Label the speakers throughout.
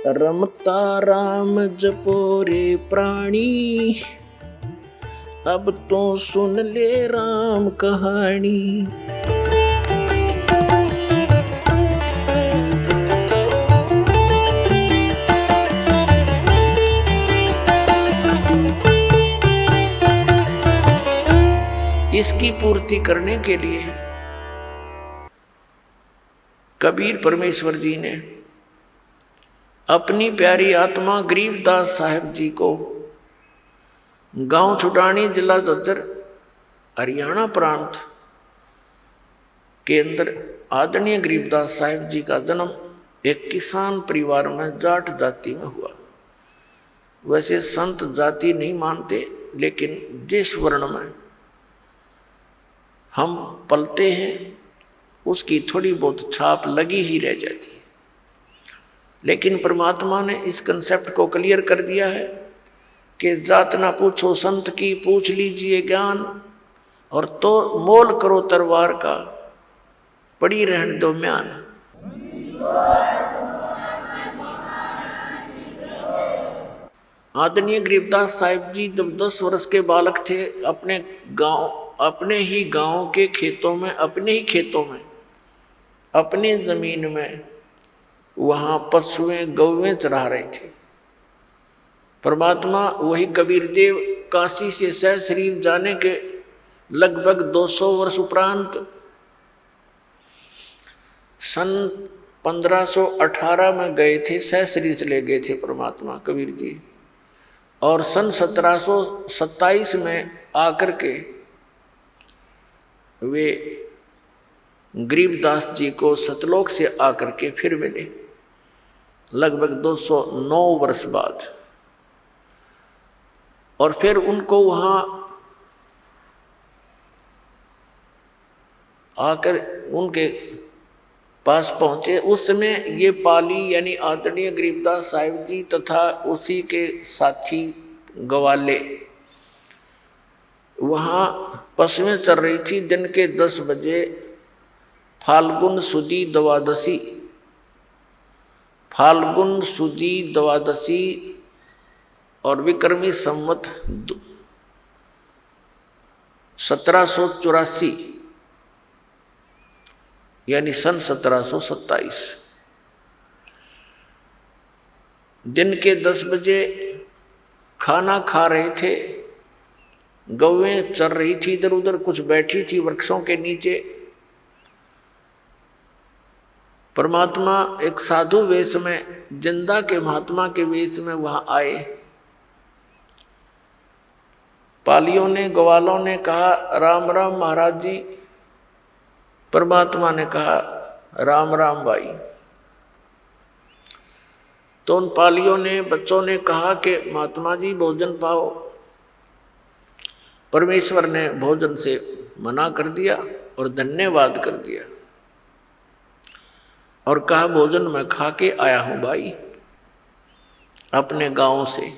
Speaker 1: रमता राम जपो रे प्राणी, अब तो सुन ले राम कहानी। इसकी पूर्ति करने के लिए कबीर परमेश्वर जी ने अपनी प्यारी आत्मा गरीबदास साहब जी को गांव छुटानी, जिला झज्जर, हरियाणा प्रांत के अंदर आदरणीय गरीबदास साहब जी का जन्म एक किसान परिवार में जाट जाति में हुआ। वैसे संत जाति नहीं मानते, लेकिन जिस वर्ण में हम पलते हैं उसकी थोड़ी बहुत छाप लगी ही रह जाती है। लेकिन परमात्मा ने इस कंसेप्ट को क्लियर कर दिया है कि जात ना पूछो संत की, पूछ लीजिए ज्ञान, और तो मोल करो तरवार का, पड़ी रहने दो म्यान। आदरणीय गरीबदास साहिब जी जब 10 वर्ष के बालक थे, अपने ही गांव के खेतों में, अपने ही खेतों में, अपनी जमीन में वहां पशुएं गौवें चरा रहे थे। परमात्मा वही कबीर देव काशी से सह शरीर जाने के लगभग 200 वर्ष उपरांत सन 1518 में गए थे, सह शरीर चले गए थे परमात्मा कबीर जी, और सन 1727 में आकर के वे गरीबदास जी को सतलोक से आकर के फिर मिले, लगभग 209 वर्ष बाद। और फिर उनको वहां आकर उनके पास पहुंचे। उस समय ये पाली यानी आदरणीय गरीबदास साहिब जी तथा उसी के साथी गवाले वहां पशुएं चल रही थी। दिन के 10 बजे फाल्गुन सुदी द्वादशी, फाल्गुन सुदी द्वादशी और विक्रमी संवत 1784 यानी सन 1727 दिन के 10 बजे खाना खा रहे थे। गौवें चर रही थी, इधर उधर कुछ बैठी थी वृक्षों के नीचे। परमात्मा एक साधु वेश में, जिंदा के महात्मा के वेश में वहां आए। पालियों ने, ग्वालों ने कहा राम राम महाराज जी। परमात्मा ने कहा राम राम भाई। तो उन पालियों ने, बच्चों ने कहा कि महात्मा जी भोजन पाओ। परमेश्वर ने भोजन से मना कर दिया और धन्यवाद कर दिया और कहा भोजन मैं खा के आया हूं भाई अपने गांव से।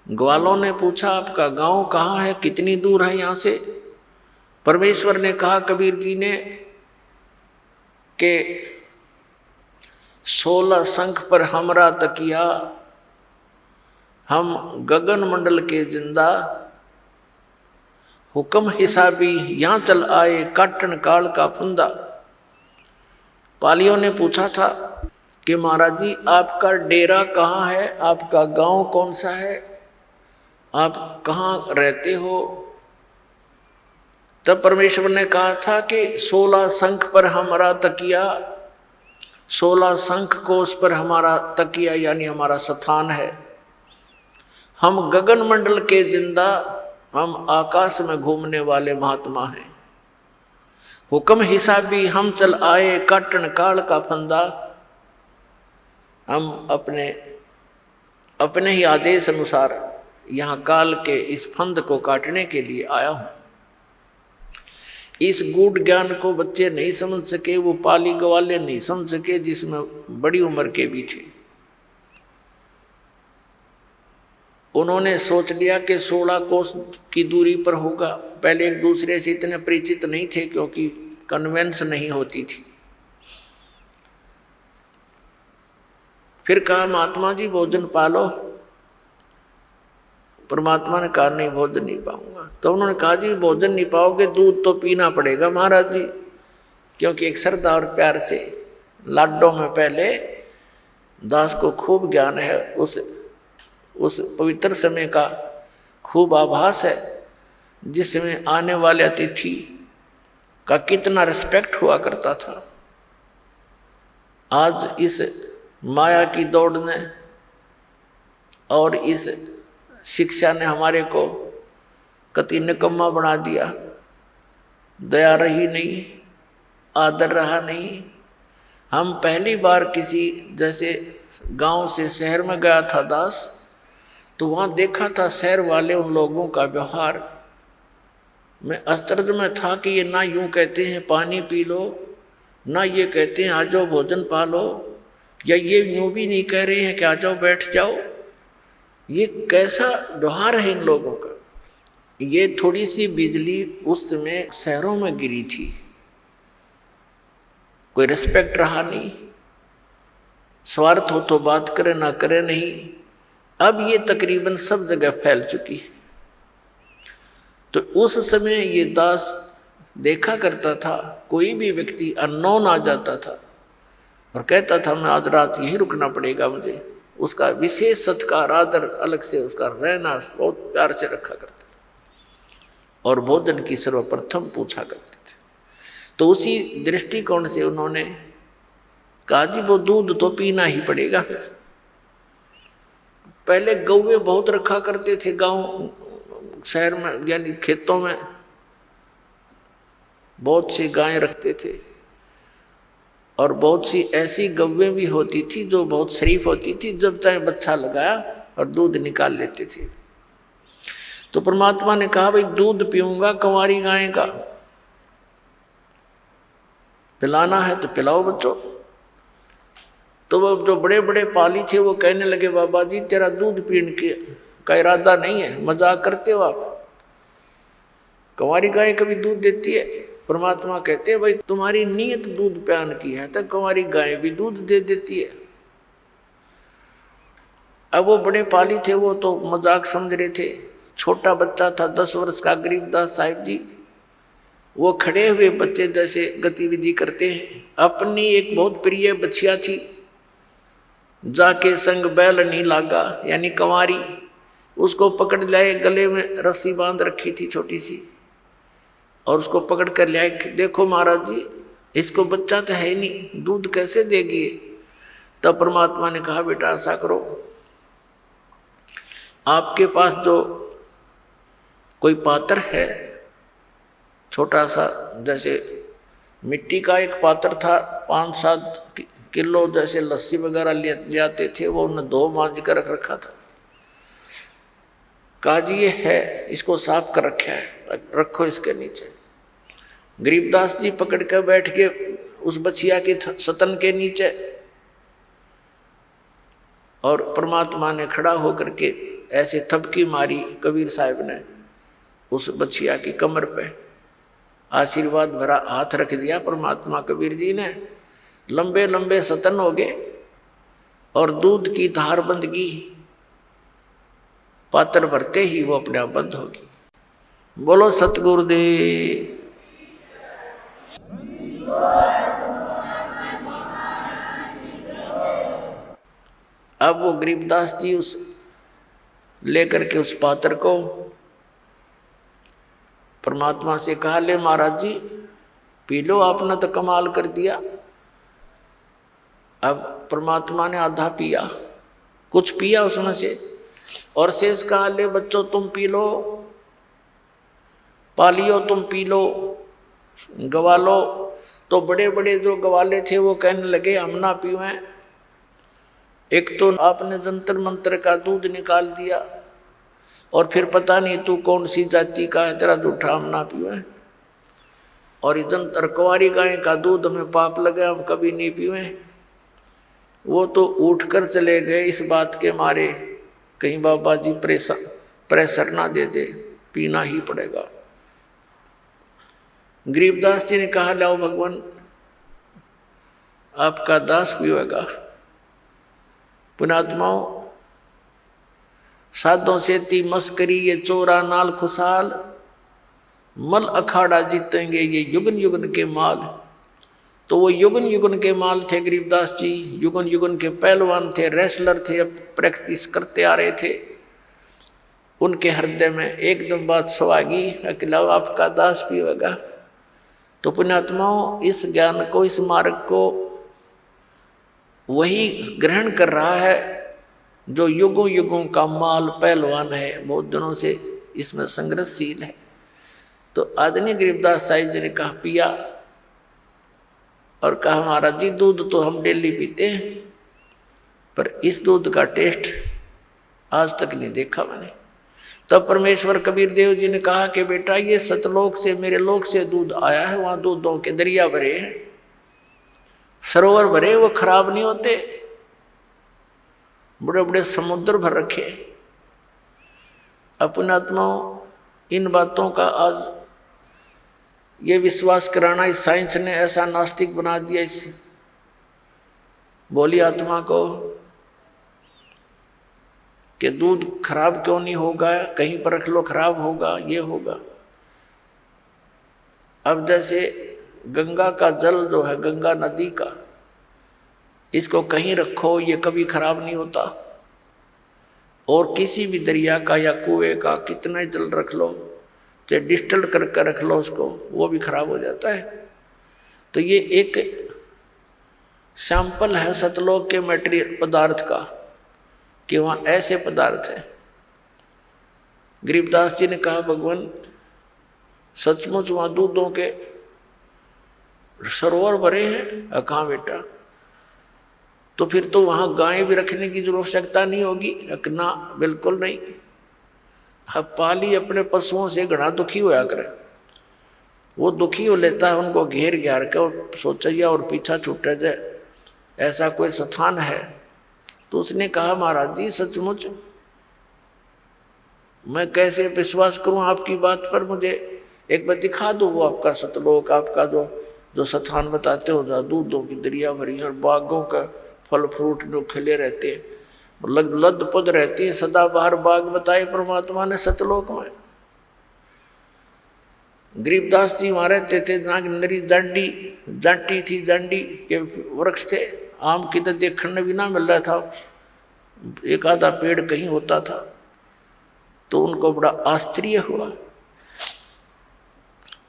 Speaker 1: ग्वालों ने पूछा आपका गांव कहाँ है, कितनी दूर है यहां से? परमेश्वर ने कहा कबीर जी ने कि 16 शंख पर हमरा तकिया, हम गगन मंडल के जिंदा, हुक्म हिसाबी यहाँ चल आए, काटन काल का फंदा। पालियों ने पूछा था कि महाराज जी आपका डेरा कहाँ है, आपका गांव कौन सा है, आप कहाँ रहते हो? तब परमेश्वर ने कहा था कि 16 शंख पर हमारा तकिया, 16 शंख कोश पर हमारा तकिया यानी हमारा स्थान है। हम गगन मंडल के जिंदा, हम आकाश में घूमने वाले महात्मा हैं। हुक्म हिसाबी हम चल आए, काटन काल का फंदा। हम अपने ही आदेश अनुसार यहाँ काल के इस फंद को काटने के लिए आया हूँ। इस गूढ़ ज्ञान को बच्चे नहीं समझ सके, वो पाली ग्वाले नहीं समझ सके, जिसमें बड़ी उम्र के भी थे। उन्होंने सोच लिया कि 16 कोस की दूरी पर होगा। पहले एक दूसरे से इतने परिचित नहीं थे क्योंकि कन्वेंस नहीं होती थी। फिर कहा महात्मा जी भोजन पालो। परमात्मा ने कहा नहीं भोजन नहीं पाऊंगा। तो उन्होंने कहा जी भोजन नहीं पाओगे, दूध तो पीना पड़ेगा महाराज जी, क्योंकि एक श्रद्धा और प्यार से लाडों में पहले दास को खूब ज्ञान है, उस पवित्र समय का खूब आभास है, जिसमें आने वाले अतिथि का कितना रिस्पेक्ट हुआ करता था। आज इस माया की दौड़ ने और इस शिक्षा ने हमारे को कति निकम्मा बना दिया। दया रही नहीं, आदर रहा नहीं। हम पहली बार किसी जैसे गांव से शहर में गया था दास, तो वहाँ देखा था शहर वाले उन लोगों का व्यवहार। मैं आश्चर्य में था कि ये ना यूँ कहते हैं पानी पी लो, ना ये कहते हैं आ जाओ भोजन पा लो, या ये यूँ भी नहीं कह रहे हैं कि आ जाओ बैठ जाओ। ये कैसा व्यवहार है इन लोगों का। ये थोड़ी सी बिजली उस समय शहरों में गिरी थी, कोई रिस्पेक्ट रहा नहीं, स्वार्थ हो तो बात करे ना करे नहीं। अब ये तकरीबन सब जगह फैल चुकी है। तो उस समय ये दास देखा करता था, कोई भी व्यक्ति अननोन आ जाता था और कहता था मैं आज रात यहीं रुकना पड़ेगा मुझे, उसका विशेष सत्कार आदर अलग से उसका रहना बहुत प्यार से रखा करते और भोजन की सर्वप्रथम पूछा करते थे। तो उसी दृष्टिकोण से उन्होंने कहा जी वो दूध तो पीना ही पड़ेगा। फिर पहले गौवे बहुत रखा करते थे गांव शहर में, यानी खेतों में बहुत सी गायें रखते थे और बहुत सी ऐसी गौवें भी होती थी जो बहुत शरीफ होती थी, जब चाहे बच्चा लगाया और दूध निकाल लेते थे। तो परमात्मा ने कहा भाई दूध पीऊंगा कंवारी गाय का, पिलाना है तो पिलाओ बच्चों। तो वो जो बड़े बड़े पाली थे वो कहने लगे बाबा जी तेरा दूध पीने का इरादा नहीं है, मजाक करते हो आप, कंवारी गाय कभी दूध देती है? परमात्मा कहते हैं भाई तुम्हारी नीयत दूध प्यान की है तो कंवारी गाय भी दूध दे देती है। अब वो बड़े पाली थे, वो तो मजाक समझ रहे थे। छोटा बच्चा था 10 वर्ष का गरीबदास साहिब जी, वो खड़े हुए बच्चे जैसे गतिविधि करते हैं। अपनी एक बहुत प्रिय बछिया थी, जाके संग बैल नहीं लागा, यानी कंवारी, उसको पकड़ लाए, गले में रस्सी बांध रखी थी छोटी सी, और उसको पकड़ कर लाए। देखो महाराज जी इसको बच्चा तो है नहीं, दूध कैसे देगी? तब परमात्मा ने कहा बेटा ऐसा करो, आपके पास जो कोई पात्र है छोटा सा, जैसे मिट्टी का एक पात्र था, 5-7 किलो जैसे लस्सी वगैरह ले आते थे, वो उन्हें धो मांझ कर रख रखा था। कहा जी ये है, इसको साफ कर रखा है, रखो इसके नीचे। गरीबदास जी पकड़ कर बैठ के उस बछिया के सतन के नीचे, और परमात्मा ने खड़ा होकर के ऐसे थपकी मारी कबीर साहब ने उस बछिया की कमर पे, आशीर्वाद भरा हाथ रख दिया परमात्मा कबीर जी ने। लंबे लंबे सतन हो गए और दूध की धार बंद की, पात्र भरते ही वो अपने आप बंद होगी। बोलो सतगुरुदेव। अब वो गरीबदास जी उस लेकर के उस पात्र को परमात्मा से कहा ले महाराज जी पी लो, आपने तो कमाल कर दिया। अब परमात्मा ने आधा पिया, कुछ पिया उसमें से, और शेष कहा ले बच्चों तुम पी लो, पालियो तुम पी लो, गवालो। तो बड़े बड़े जो गवाले थे वो कहने लगे हम ना पीवें, एक तो आपने जंतर मंत्र का दूध निकाल दिया, और फिर पता नहीं तू कौन सी जाति का है, तेरा जूठा हम ना पीवें, और जंतर कुंवारी गाय का दूध हमें पाप लगे, हम कभी नहीं पीवें। वो तो उठ कर चले गए इस बात के मारे, कहीं बाबा जी प्रेशर ना दे दे, पीना ही पड़ेगा। गरीबदास जी ने कहा लाओ भगवान आपका दास पीवेगा। पुणात्माओं, साधों से ती मस्करी ये चोरा नाल खुशाल, मल अखाड़ा जीतेंगे ये युगन युगन के माल। तो वो युगन युगन के माल थे गरीबदास जी, युगन युगन के पहलवान थे, रेसलर थे, अब प्रैक्टिस करते आ रहे थे। उनके हृदय में एकदम बात सवागी, अकेला आपका दास भी होगा। तो पुण्यात्माओं, इस ज्ञान को, इस मार्ग को वही ग्रहण कर रहा है जो युगों युगों का माल पहलवान है, बहुत दिनों से इसमें संघर्षशील है। तो आदरणीय गरीबदास साहिब जी ने कहा पिया, और कहा महाराज जी दूध तो हम डेली पीते हैं, पर इस दूध का टेस्ट आज तक नहीं देखा मैंने। तब परमेश्वर कबीर देव जी ने कहा कि बेटा ये सतलोक से, मेरे लोक से दूध आया है, वहाँ दूधों के दरिया भरे हैं, सरोवर भरे, वो खराब नहीं होते, बड़े बड़े समुद्र भर रखे। अपने आत्माओं, इन बातों का आज ये विश्वास कराना इस साइंस ने ऐसा नास्तिक बना दिया इस बोली आत्मा को कि दूध खराब क्यों नहीं होगा, कहीं पर रख लो खराब होगा, ये होगा। अब जैसे गंगा का जल जो है, गंगा नदी का, इसको कहीं रखो ये कभी खराब नहीं होता, और किसी भी दरिया का या कुएं का कितना जल रख लो, चाहे डिस्टिल्ड करके रख लो उसको, वो भी खराब हो जाता है। तो ये एक सैंपल है सतलोक के मटेरियल पदार्थ का, कि वहाँ ऐसे पदार्थ हैं। गरीबदास जी ने कहा भगवान सचमुच वहाँ दूधों के सरोवर भरे हैं। कहाँ बेटा, तो फिर तो वहाँ गाय भी रखने की जो आवश्यकता नहीं होगी। ना, बिल्कुल नहीं। अब पाली अपने पशुओं से घना दुखी होया करे, वो दुखी हो लेता है, उनको घेर घार के और सोचा और पीछा छूटा जाए, ऐसा कोई स्थान है। तो उसने कहा महाराज जी सचमुच मैं कैसे विश्वास करूं आपकी बात पर, मुझे एक बार दिखा दो वो आपका सतलोक, आपका जो स्थान बताते हो, जहाँ दूधों की दरिया भरी और बागों का फल फ्रूट जो खिले रहते हैं, लद पद रहती है, सदा बाहर बाग बताए परमात्मा ने सतलोक में। गरीबदास जी वहाँ रहते थे जहाँ नरी जाटी थी, जांडी के वृक्ष थे, आम की तो देखने भी ना मिल रहा था, एक आधा पेड़ कहीं होता था। तो उनको बड़ा आश्चर्य हुआ।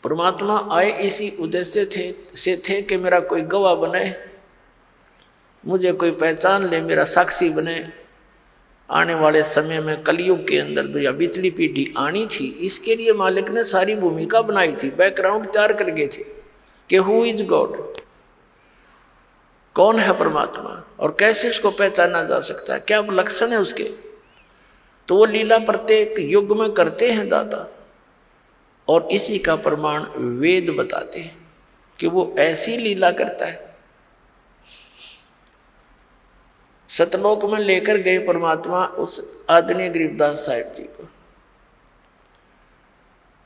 Speaker 1: परमात्मा आए इसी उद्देश्य से थे कि मेरा कोई गवाह बने, मुझे कोई पहचान ले, मेरा साक्षी बने। आने वाले समय में कलयुग के अंदर जो या बीतली पीढ़ी आनी थी, इसके लिए मालिक ने सारी भूमिका बनाई थी, बैकग्राउंड तैयार कर गए थे कि हु इज गॉड, कौन है परमात्मा और कैसे उसको पहचाना जा सकता है, क्या लक्षण है उसके। तो वो लीला प्रत्येक युग में करते हैं दाता, और इसी का प्रमाण वेद बताते हैं कि वो ऐसी लीला करता है। सतलोक में लेकर गए परमात्मा उस आदरणीय गरीबदास साहिब जी को,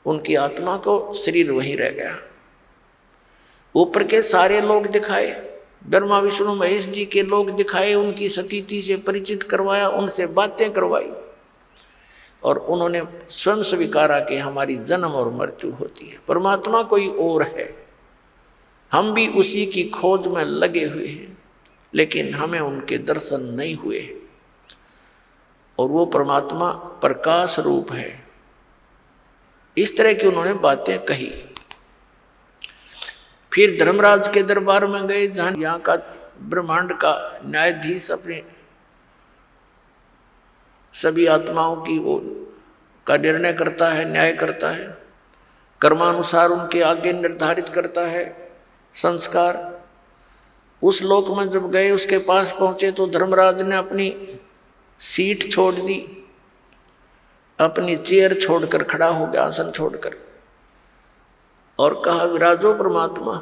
Speaker 1: उनकी आत्मा को, शरीर वहीं रह गया। ऊपर के सारे लोग दिखाए, ब्रह्मा विष्णु महेश जी के लोग दिखाए, उनकी सतीति से परिचित करवाया, उनसे बातें करवाई, और उन्होंने स्वयं स्वीकारा कि हमारी जन्म और मृत्यु होती है, परमात्मा कोई और है, हम भी उसी की खोज में लगे हुए हैं, लेकिन हमें उनके दर्शन नहीं हुए। और वो परमात्मा प्रकाश रूप है। इस तरह की उन्होंने बातें कही। फिर धर्मराज के दरबार में गए, जहाँ यहाँ का ब्रह्मांड का न्यायाधीश अपने सभी आत्माओं की वो का निर्णय करता है, न्याय करता है, कर्मानुसार उनके आगे निर्धारित करता है संस्कार। उस लोक में जब गए, उसके पास पहुंचे तो धर्मराज ने अपनी सीट छोड़ दी, अपनी चेयर छोड़कर खड़ा हो गया, आसन छोड़कर, और कहा विराजो परमात्मा।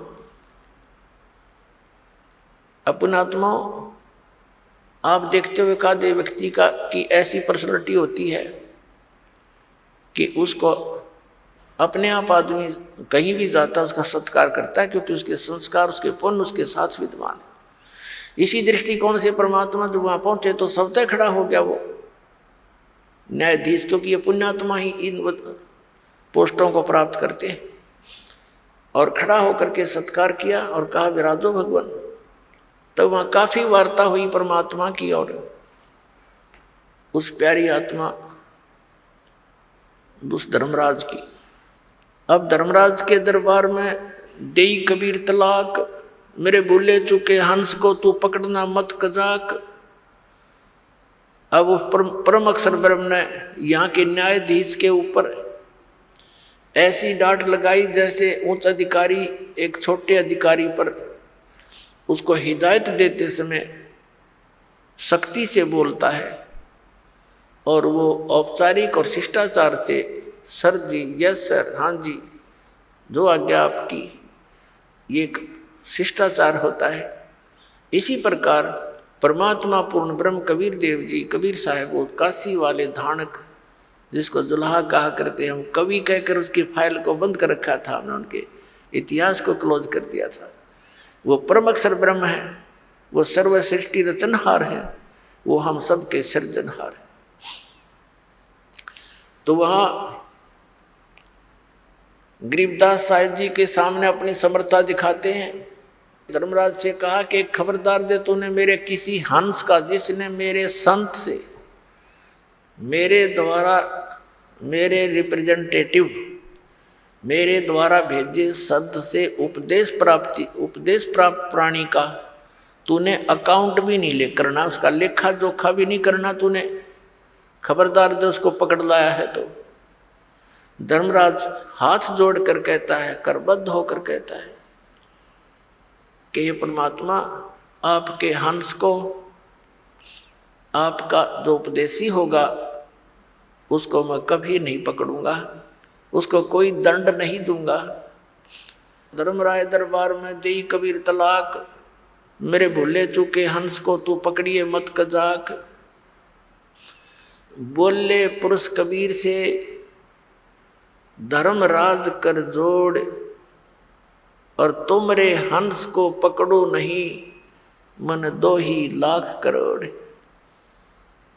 Speaker 1: अपने आत्माओं, आप देखते हुए कादे व्यक्ति की ऐसी पर्सनैलिटी होती है कि उसको अपने आप आदमी कहीं भी जाता है उसका सत्कार करता है, क्योंकि उसके संस्कार, उसके पुण्य उसके साथ विद्यमान है। इसी दृष्टिकोण से परमात्मा जब वहां पहुंचे तो स्वतः खड़ा हो गया वो न्यायाधीश, क्योंकि ये पुण्यात्मा ही इन पोस्टों को प्राप्त करते हैं। और खड़ा होकर के सत्कार किया और कहा विराजो भगवान। तब वहां काफी वार्ता हुई परमात्मा की और उस प्यारी आत्मा उस धर्मराज की। अब धर्मराज के दरबार में देई कबीर तलाक, मेरे भूले चुके हंस को तू पकड़ना मत कजाक। अब वो परम अक्षर ब्रह्म ने यहाँ के न्यायाधीश के ऊपर ऐसी डांट लगाई जैसे उच्च अधिकारी एक छोटे अधिकारी पर उसको हिदायत देते समय सख्ती से बोलता है और वो औपचारिक और शिष्टाचार से सर जी, यस सर, हाँ जी, जो आज्ञा आपकी, ये एक शिष्टाचार होता है। इसी प्रकार परमात्मा पूर्ण ब्रह्म कबीर देव जी, कबीर साहब वो काशी वाले धानक जिसको जुल्हा कहा करते, हम कवि कहकर उसकी फाइल को बंद कर रखा था, हमने उनके इतिहास को क्लोज कर दिया था। वो परम अक्षर ब्रह्म है, वो सर्व सृष्टि रचनहार है, वो हम सबके सृजनहार है। तो वहाँ गरीबदास साहिब जी के सामने अपनी समर्था दिखाते हैं। धर्मराज से कहा कि खबरदार दे तूने मेरे किसी हंस का, जिसने मेरे संत से मेरे द्वारा, मेरे रिप्रेजेंटेटिव, मेरे द्वारा भेजे संत से उपदेश प्राप्त प्राणी का तूने अकाउंट भी नहीं ले करना, उसका लेखा जोखा भी नहीं करना तूने। खबरदार दे उसको पकड़ लाया है तो। धर्मराज हाथ जोड़कर कहता है, करबद्ध होकर कहता है कि ये परमात्मा, आपके हंस को, आपका जो उपदेशी होगा उसको मैं कभी नहीं पकड़ूंगा, उसको कोई दंड नहीं दूंगा। धर्मराय दरबार में देई कबीर तलाक, मेरे भूले चूके हंस को तू पकड़िए मत कजाक। बोले पुरुष कबीर से धर्मराज कर जोड़, और तुमरे हंस को पकड़ो नहीं मन 2 ही लाख करोड़।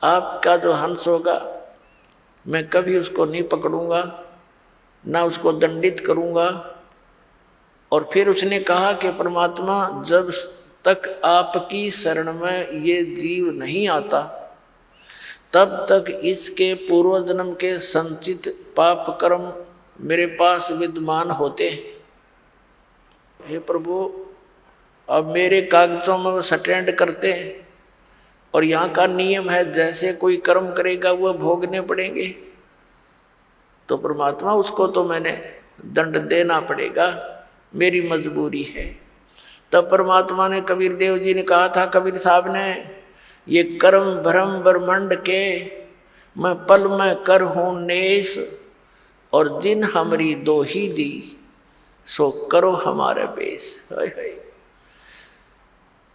Speaker 1: आपका जो हंस होगा मैं कभी उसको नहीं पकड़ूंगा, ना उसको दंडित करूंगा। और फिर उसने कहा कि परमात्मा, जब तक आपकी शरण में ये जीव नहीं आता तब तक इसके पूर्व जन्म के संचित पाप कर्म मेरे पास विद्यमान होते हैं। हे प्रभु, अब मेरे कागजों में वो स्टैंड करते हैं और यहाँ का नियम है जैसे कोई कर्म करेगा वह भोगने पड़ेंगे। तो परमात्मा, उसको तो मैंने दंड देना पड़ेगा, मेरी मजबूरी है। तब परमात्मा ने, कबीर देव जी ने कहा था, कबीर साहब ने, ये कर्म भ्रम ब्रह्मंड के मैं पल में कर हूँ नेस, और जिन हमरी 2 ही दी सो करो हमारे बेस।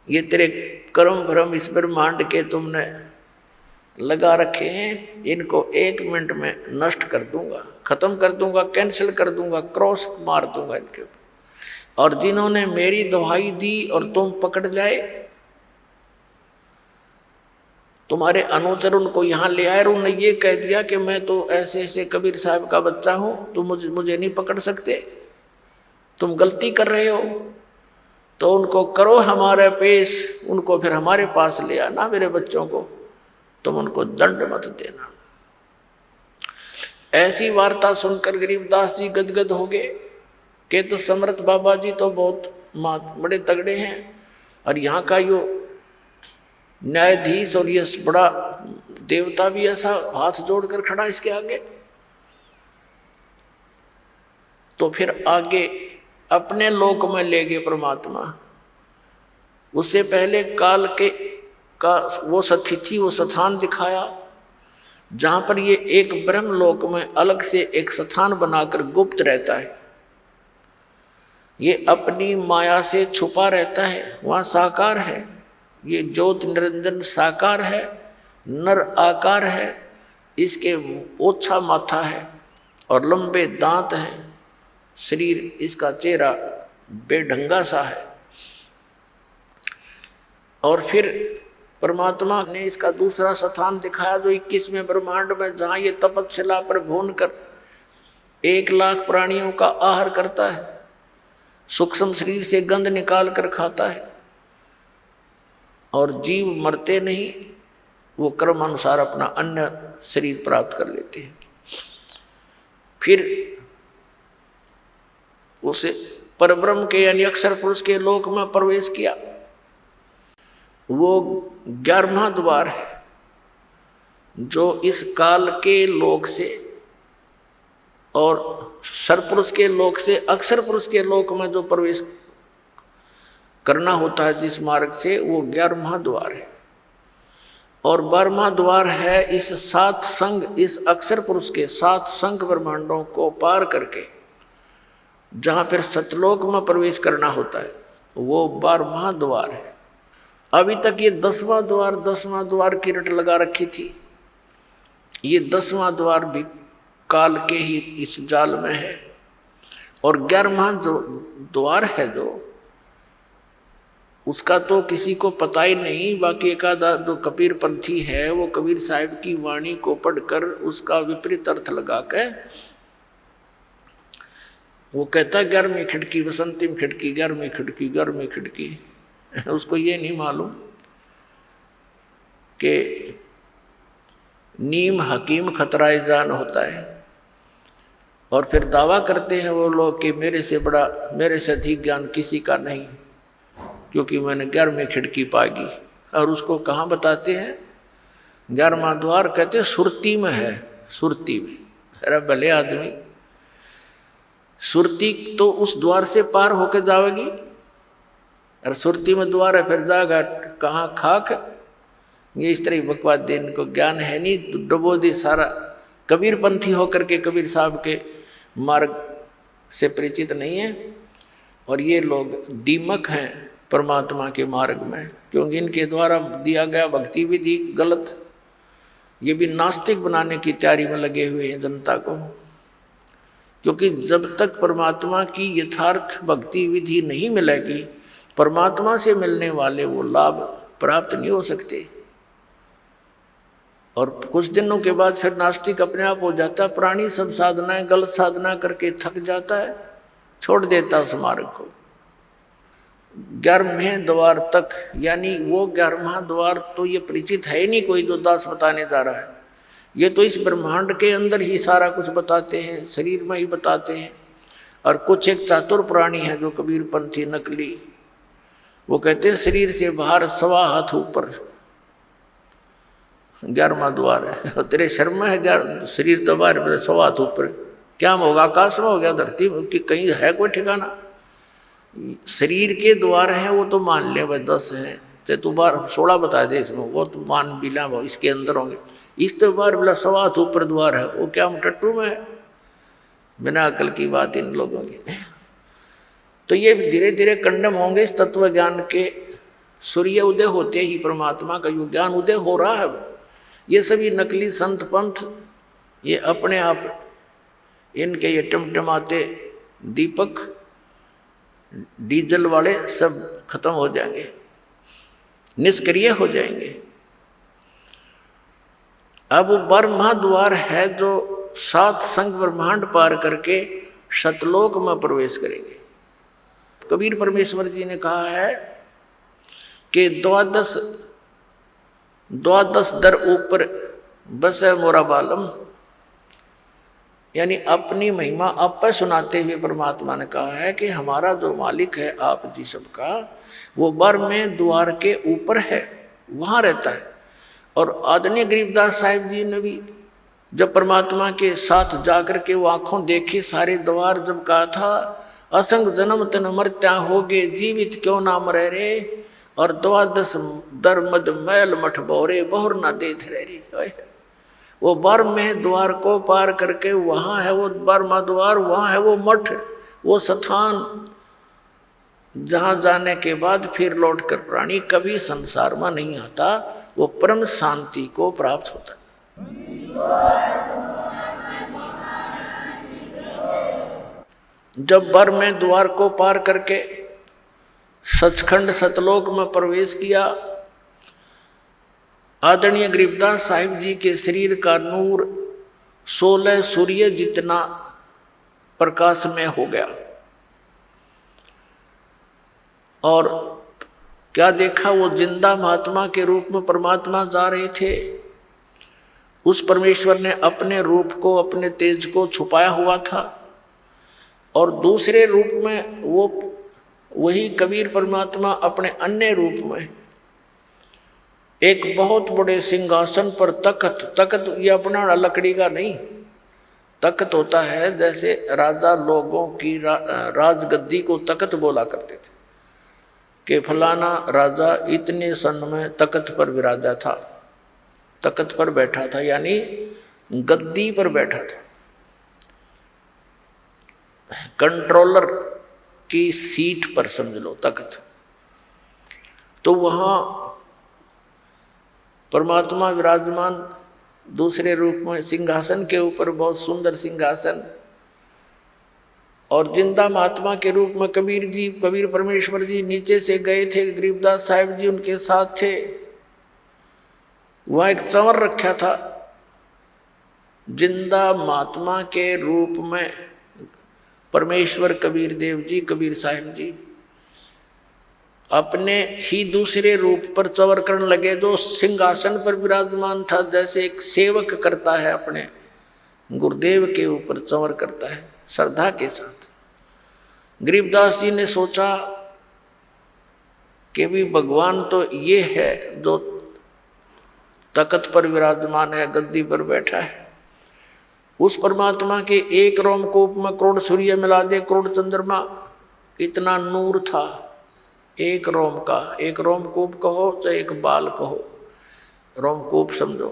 Speaker 1: ये तेरे कर्म भ्रम इस ब्रह्मांड के तुमने लगा रखे हैं, इनको 1 मिनट में नष्ट कर दूंगा, खत्म कर दूंगा, कैंसिल कर दूंगा, क्रॉस मार दूंगा इनके ऊपर। और जिन्होंने मेरी दुहाई दी और तुम पकड़ लाए, तुम्हारे अनुचर उनको यहाँ ले आए और उन्होंने ये कह दिया कि मैं तो ऐसे ऐसे कबीर साहब का बच्चा हूँ, तुम मुझे नहीं पकड़ सकते, तुम गलती कर रहे हो। तो उनको करो हमारे पेश, उनको फिर हमारे पास ले आना, मेरे बच्चों को, तुम उनको दंड मत देना। ऐसी वार्ता सुनकर गरीबदास जी गदगद हो गए कि तो समर्थ बाबा जी तो बहुत बड़े तगड़े हैं, और यहाँ का यो न्यायाधीश और ये बड़ा देवता भी ऐसा हाथ जोड़कर खड़ा इसके आगे। तो फिर आगे अपने लोक में ले गए परमात्मा। उससे पहले काल के का वो तिथि, वो स्थान दिखाया जहाँ पर ये एक ब्रह्म लोक में अलग से एक स्थान बनाकर गुप्त रहता है। ये अपनी माया से छुपा रहता है, वहाँ साकार है। ये ज्योत निरंजन साकार है, नर आकार है, इसके ओछा माथा है और लंबे दांत हैं, शरीर इसका चेहरा बेढंगा सा है। और फिर परमात्मा ने इसका दूसरा स्थान दिखाया जो 21वें ब्रह्मांड में, जहां ये तपस्या पर भून कर 1 लाख प्राणियों का आहार करता है, सूक्ष्म शरीर से गंध निकाल कर खाता है, और जीव मरते नहीं, वो कर्म अनुसार अपना अन्य शरीर प्राप्त कर लेते हैं। फिर उसे परब्रह्म के यानी अक्षर पुरुष के लोक में प्रवेश किया। वो 11वां द्वार है जो इस काल के लोक से और सरपुरुष के लोक से अक्षर पुरुष के लोक में जो प्रवेश करना होता है जिस मार्ग से, वो 11वां द्वार है। और 12वां द्वार है इस 7 संघ, इस अक्षर पुरुष के 7 संघ ब्रह्मांडों को पार करके जहां फिर सतलोक में प्रवेश करना होता है, वो 12वां द्वार है। अभी तक ये 10वां द्वार की रट लगा रखी थी। ये 10वां द्वार भी काल के ही इस जाल में है। और 11वां जो द्वार है जो, उसका तो किसी को पता ही नहीं। बाकी एक आधा जो कबीर पंथी है वो कबीर साहिब की वाणी को पढ़कर उसका विपरीत अर्थ लगा के वो कहता 11वीं खिड़की, बसंती में खिड़की, 11वीं खिड़की, 11वीं खिड़की। उसको ये नहीं मालूम कि नीम हकीम खतराए जान होता है। और फिर दावा करते हैं वो लोग कि मेरे से बड़ा, मेरे से अधिक ज्ञान किसी का नहीं, क्योंकि मैंने 11वीं खिड़की पागी। और उसको कहाँ बताते हैं? 11वां द्वार कहते सुरती में है, सुरती में। अरे भले आदमी, सुरती तो उस द्वार से पार होकर जाएगी, और सुरती में द्वार है, फिर जाएगा कहाँ खाक। ये इस तरह बकवास दे, इनको ज्ञान है नहीं, डुबो दी सारा। कबीर पंथी होकर के कबीर साहब के मार्ग से परिचित नहीं है। और ये लोग दीमक हैं परमात्मा के मार्ग में, क्योंकि इनके द्वारा दिया गया भक्ति विधि गलत। ये भी नास्तिक बनाने की तैयारी में लगे हुए हैं जनता को, क्योंकि जब तक परमात्मा की यथार्थ भक्ति विधि नहीं मिलेगी, परमात्मा से मिलने वाले वो लाभ प्राप्त नहीं हो सकते। और कुछ दिनों के बाद फिर नास्तिक अपने आप हो जाता है। प्राणी सब साधनाएं गलत साधना करके थक जाता है, छोड़ देता उस मार्ग को। 11वें द्वार तक, यानी वो 11वां द्वार तो ये परिचित है ही नहीं कोई जो दास बताने जा रहा है। ये तो इस ब्रह्मांड के अंदर ही सारा कुछ बताते हैं, शरीर में ही बताते हैं। और कुछ एक चातुर प्राणी है जो कबीर पंथी नकली, वो कहते हैं शरीर से बाहर 1.25 हाथ ऊपर 11वां द्वार है। और तेरे शर्म में है शरीर तो बाहर 1.25 हाथ ऊपर, क्या होगा? आकाश में हो गया, धरती में कि कहीं है कोई ठिकाना? शरीर के द्वार हैं वो तो मान ले भाई 10 हैं, चाहे तू बार 16 बता दे इसमें, वो तो मान भी ला, इसके अंदर होंगे। इस तो बार 1.25 हाथ ऊपर द्वार है, वो क्या हम टट्टू में है? बिना अकल की बात इन लोगों की। तो ये धीरे धीरे कंडम होंगे इस तत्व ज्ञान के। सूर्य उदय होते ही परमात्मा का जो ज्ञान उदय हो रहा है, ये सभी नकली संत पंथ, ये अपने आप इनके ये टमटमाते दीपक डीजल वाले सब खत्म हो जाएंगे, निष्क्रिय हो जाएंगे। अब 12वां द्वार है जो 7 संघ ब्रह्मांड पार करके सतलोक में प्रवेश करेंगे। कबीर परमेश्वर जी ने कहा है कि 12 दर ऊपर बस है मोरा बालम, यानी अपनी महिमा आप पर सुनाते हुए परमात्मा ने कहा है कि हमारा जो मालिक है आप जी सबका, वो 12वें द्वार के ऊपर है, वहाँ रहता है। और आदरणीय गरीबदास साहिब जी ने भी जब परमात्मा के साथ जाकर के वो आंखों देखे सारे द्वार, जब कहा था असंग जन्म तन मरत्या होगे, जीवित क्यों ना मरे रे, और 12 दर मद मैल मठ बोरे, बहुर ना देथ रे रे। वो 12वें द्वार को पार करके वहाँ है वो 12वां द्वार, वहाँ है वो मठ, वो स्थान, जहाँ जाने के बाद फिर लौटकर प्राणी कभी संसार में नहीं आता, वो परम शांति को प्राप्त होता है। जब 12वें द्वार को पार करके सचखंड सतलोक में प्रवेश किया, आदरणीय गरीबदास साहिब जी के शरीर का नूर 16 सूर्य जितना प्रकाशमय हो गया। और क्या देखा, वो जिंदा महात्मा के रूप में परमात्मा जा रहे थे। उस परमेश्वर ने अपने रूप को, अपने तेज को छुपाया हुआ था, और दूसरे रूप में वो वही कबीर परमात्मा अपने अन्य रूप में एक बहुत बड़े सिंहासन पर तख्त ये अपना लकड़ी का नहीं, तख्त होता है, जैसे राजा लोगों की राजगद्दी को तख्त बोला करते थे कि फलाना राजा इतने सन में तख्त पर विराजा था, तख्त पर बैठा था, यानी गद्दी पर बैठा था। कंट्रोलर की सीट पर समझ लो तख्त। तो वहाँ परमात्मा विराजमान दूसरे रूप में सिंहासन के ऊपर, बहुत सुंदर सिंहासन, और जिंदा महात्मा के रूप में कबीर जी, कबीर परमेश्वर जी नीचे से गए थे, गरीबदास साहिब जी उनके साथ थे। वह एक चंवर रखा था, जिंदा महात्मा के रूप में परमेश्वर कबीर देव जी, कबीर साहिब जी अपने ही दूसरे रूप पर चंवर करने लगे, जो सिंहासन पर विराजमान था, जैसे एक सेवक करता है अपने गुरुदेव के ऊपर चंवर करता है श्रद्धा के साथ। गरीबदास जी ने सोचा कि भी भगवान तो ये है जो तख्त पर विराजमान है, गद्दी पर बैठा है। उस परमात्मा के एक रोमकूप में करोड़ सूर्य मिला दे, करोड़ चंद्रमा, इतना नूर था एक रोम का। एक रोमकूप कहो चाहे एक बाल कहो, रोमकूप समझो।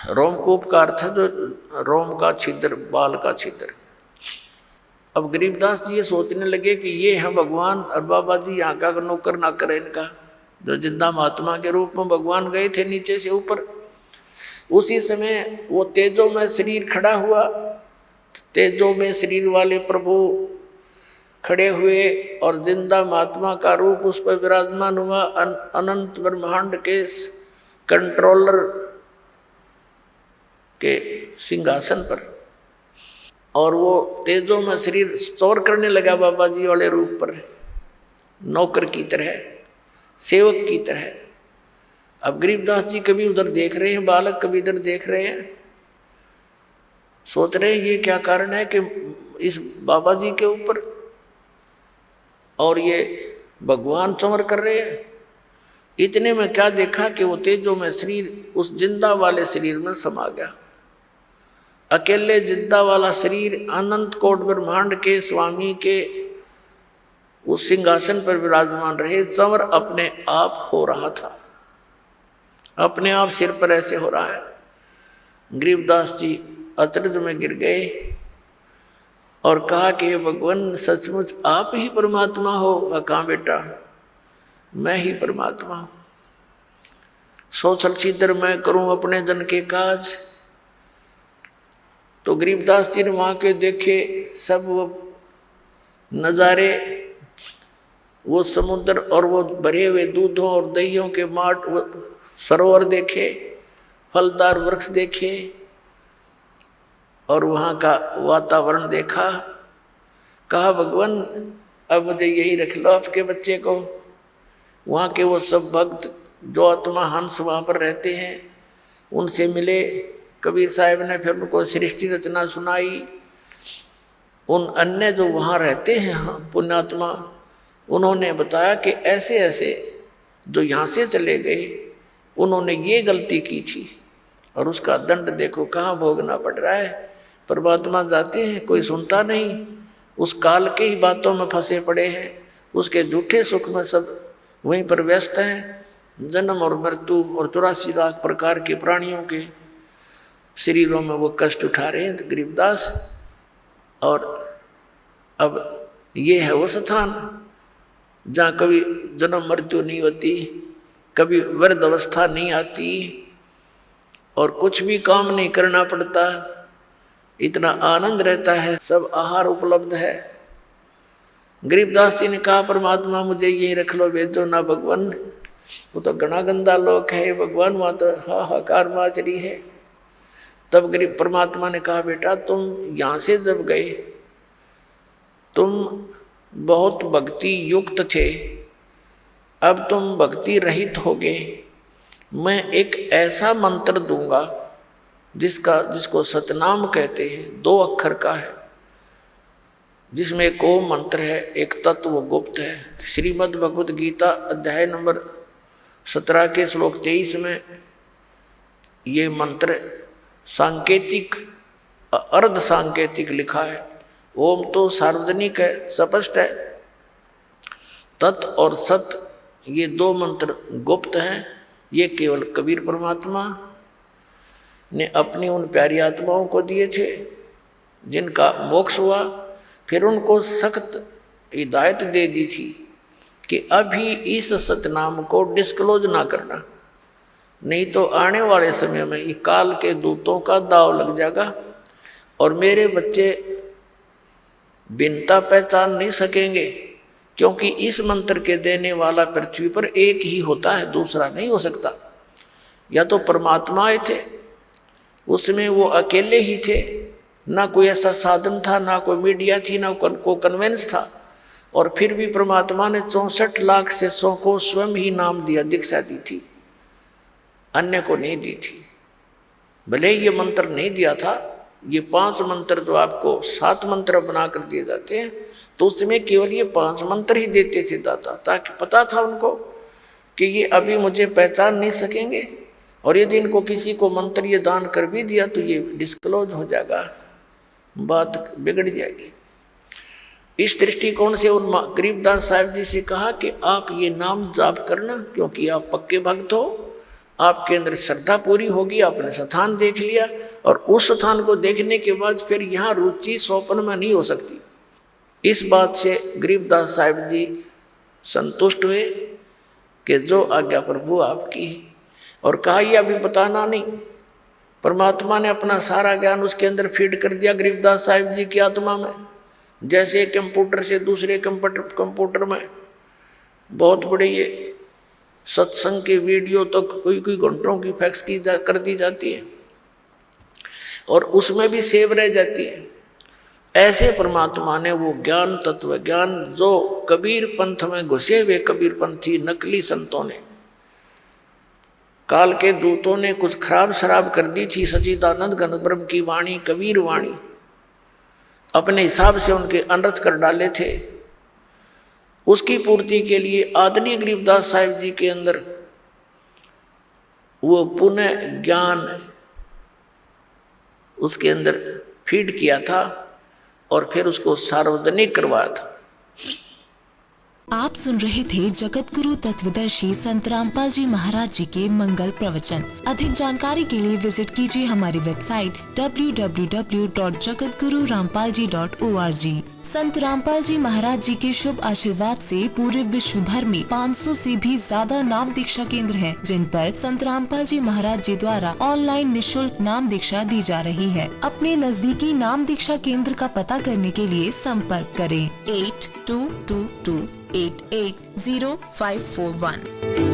Speaker 1: रोमकूप का अर्थ है जो रोम का छिद्र, बाल का छिद्र। अब गरीबदास जी ये सोचने लगे कि ये है भगवान, और बाबा जी यहाँ का नौकर ना करे इनका। जो जिंदा महात्मा के रूप में भगवान गए थे नीचे से ऊपर, उसी समय वो तेजो में शरीर खड़ा हुआ। तेजो में शरीर वाले प्रभु खड़े हुए और जिंदा महात्मा का रूप उस पर विराजमान हुआ, अनंत ब्रह्मांड के कंट्रोलर के सिंहासन पर। और वो तेजो में शरीर स्टोर करने लगा बाबा जी वाले रूप पर, नौकर की तरह, सेवक की तरह। अब गरीबदास जी कभी उधर देख रहे हैं बालक, कभी इधर देख रहे हैं, सोच रहे हैं ये क्या कारण है कि इस बाबा जी के ऊपर और ये भगवान चंवर कर रहे हैं। इतने में क्या देखा कि वो तेजो में शरीर उस जिंदा वाले शरीर में समा गया। अकेले जिंदा वाला शरीर अनंत कोट ब्रह्मांड के स्वामी के उस सिंहासन पर विराजमान रहे, चंवर अपने आप हो रहा था, अपने आप सिर पर ऐसे हो रहा है। गरीबदास जी अचरज में गिर गए और कहा कि भगवान सचमुच आप ही परमात्मा हो। कहाँ बेटा, मैं ही परमात्मा हूँ। सोचल छिद्र मैं करूं अपने जन के काज। तो गरीबदास जी ने वहाँ के देखे सब वो नज़ारे, वो समुद्र और वो भरे हुए दूधों और दहियों के माट, सरोवर देखे, फलदार वृक्ष देखे, और वहाँ का वातावरण देखा। कहा भगवान अब मुझे यही रख लो आपके बच्चे को। वहाँ के वो सब भक्त जो आत्मा हंस वहाँ पर रहते हैं, उनसे मिले। कबीर साहब ने फिर उनको सृष्टि रचना सुनाई। उन अन्य जो वहाँ रहते हैं पुण्यात्मा, उन्होंने बताया कि ऐसे ऐसे जो यहाँ से चले गए, उन्होंने ये गलती की थी और उसका दंड देखो कहाँ भोगना पड़ रहा है। परमात्मा जाते हैं, कोई सुनता नहीं, उस काल के ही बातों में फंसे पड़े हैं, उसके झूठे सुख में सब वहीं पर व्यस्त हैं। जन्म और मृत्यु और 84 लाख प्रकार के प्राणियों के शरीरों में वो कष्ट उठा रहे हैं गरीबदास। और अब ये है वो स्थान जहाँ कभी जन्म मृत्यु नहीं होती, कभी वृद्ध अवस्था नहीं आती और कुछ भी काम नहीं करना पड़ता, इतना आनंद रहता है, सब आहार उपलब्ध है। गरीबदास जी ने कहा परमात्मा मुझे यही रख लो, भेजो ना भगवान, वो तो घना गंदा लोक है भगवान, वहाँ तो हाहाकार माच रही है। तब गरीब परमात्मा ने कहा बेटा तुम यहाँ से जब गए तुम बहुत भक्ति युक्त थे, अब तुम भक्ति रहित हो गए। मैं एक ऐसा मंत्र दूंगा जिसको सतनाम कहते हैं, 2 अक्षर का है, जिसमें एक ओम मंत्र है, एक तत्व गुप्त है। श्रीमद् भगवद गीता अध्याय नंबर 17 के श्लोक 23 में ये मंत्र सांकेतिक अर्ध सांकेतिक लिखा है। ओम तो सार्वजनिक है, स्पष्ट है। तत् और सत ये 2 मंत्र गुप्त हैं। ये केवल कबीर परमात्मा ने अपनी उन प्यारी आत्माओं को दिए थे जिनका मोक्ष हुआ। फिर उनको सख्त हिदायत दे दी थी कि अभी इस सतनाम को डिस्क्लोज ना करना, नहीं तो आने वाले समय में ये काल के दूतों का दाव लग जाएगा और मेरे बच्चे भिन्नता पहचान नहीं सकेंगे, क्योंकि इस मंत्र के देने वाला पृथ्वी पर एक ही होता है, दूसरा नहीं हो सकता। या तो परमात्मा आए थे, उसमें वो अकेले ही थे, ना कोई ऐसा साधन था, ना कोई मीडिया थी, ना कोई कन्वेंस था, और फिर भी परमात्मा ने 64 लाख से 100 को स्वयं ही नाम दिया, दीक्षा दी थी, अन्य को नहीं दी थी। भले ये मंत्र नहीं दिया था, ये 5 मंत्र जो आपको 7 मंत्र बना कर दिए जाते हैं, तो उसमें केवल ये 5 मंत्र ही देते थे दाता, ताकि पता था उनको कि ये अभी मुझे पहचान नहीं सकेंगे, और यदि इनको किसी को मंत्र ये दान कर भी दिया तो ये डिस्क्लोज हो जाएगा, बात बिगड़ जाएगी। इस दृष्टिकोण से उन गरीबदास साहब जी से कहा कि आप ये नाम जाप करना, क्योंकि आप पक्के भक्त हो, आपके अंदर श्रद्धा पूरी होगी, आपने स्थान देख लिया, और उस स्थान को देखने के बाद फिर यहाँ रुचि स्वप्न में नहीं हो सकती। इस बात से गरीबदास साहब जी संतुष्ट हुए कि जो आज्ञा प्रभु आपकी, और कहा ये अभी बताना नहीं। परमात्मा ने अपना सारा ज्ञान उसके अंदर फीड कर दिया गरीबदास साहब जी की आत्मा में, जैसे कंप्यूटर से दूसरे कंप्यूटर में बहुत बड़े ये सत्संग के वीडियो तो कोई घंटों की फैक्स कर दी जाती है और उसमें भी सेव रह जाती है। ऐसे परमात्मा ने वो ज्ञान, तत्व ज्ञान, जो कबीर पंथ में घुसे हुए कबीर पंथी नकली संतों ने, काल के दूतों ने कुछ खराब शराब कर दी थी, सच्चिदानंद घन ब्रह्म की वाणी, कबीर वाणी, अपने हिसाब से उनके अनर्थ कर डाले थे। उसकी पूर्ति के लिए आदरणीय गरीबदास साहिब जी के अंदर वो पुनः ज्ञान उसके अंदर फीड किया था और फिर उसको सार्वजनिक करवाया था।
Speaker 2: आप सुन रहे थे जगत गुरु तत्वदर्शी संत रामपाल जी महाराज जी के मंगल प्रवचन। अधिक जानकारी के लिए विजिट कीजिए हमारी वेबसाइट www.jagatgururampalji.org। संत रामपाल जी महाराज जी के शुभ आशीर्वाद से पूरे विश्व भर में 500 से भी ज्यादा नाम दीक्षा केंद्र हैं, जिन पर संत रामपाल जी महाराज जी द्वारा ऑनलाइन निशुल्क नाम दीक्षा दी जा रही है। अपने नजदीकी नाम दीक्षा केंद्र का पता करने के लिए संपर्क करें 8222880541।